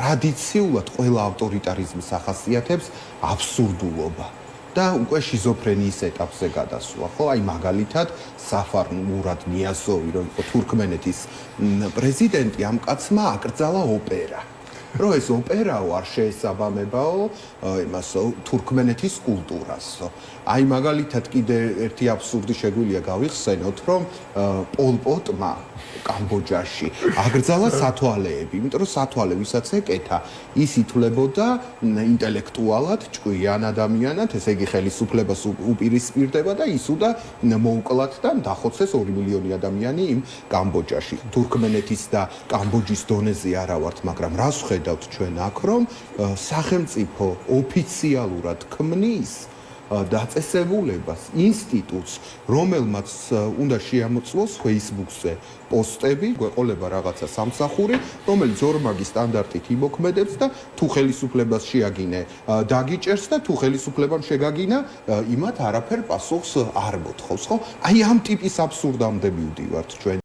ტრადიციულად ყველა ავტორიტარიზმის ახასიათებს აბსურდულობა. და უკვე შიზოფრენიის ეტაპზე გადასვლა, ხო? აი მაგალითად, საფარ მურად ნიაზოვი, რომ იყო თურქმენეთის პრეზიდენტი, ამ კაცმა აკრძალა ოპერა. რომ ეს ოპერაო არ შეესაბამებაო იმას თურქმენეთის კულტურასო. აი მაგალითად კიდე ერთი აბსურდი შეგვიძლია გავიხსენოთ, რომ პოლ პოტმა კამბოჯაში აკრძალა სათვალეები, იმიტომ რომ სათვალე ვისაც ეკეთა, ის ითვლებოდა ინტელექტუალად, ჭკვიან ადამიანად, ესე იგი ხელისუფლებას უპირისპირდება და ისუდა მოუკლათ და დახოცეს 2 მილიონი ადამიანი იმ კამბოჯაში. თურქმენეთის და კამბოჯის დონეზე არა ვართ, მაგრამ რას ვხედავთ ჩვენ აქ, რომ სახელმწიფო ოფიციალურად ქმნის დაწესებულებას, ინსტიტუტს, რომელმაც უნდა შეამოწმოს Facebook-ზე პოსტები, გვეყოლება რაღაცა სამსახური, რომელიც ორმაგი სტანდარტით იმოქმედებს და თუ ხელისუფლებას შეაგინე, დაგიჭერს და თუ ხელისუფლებამ შეგაგინა, იმათ არაფერ პასუხს არ მოთხოვს, ხო? აი ამ ტიპის აბსურდამდე მივდივართ ჩვენ.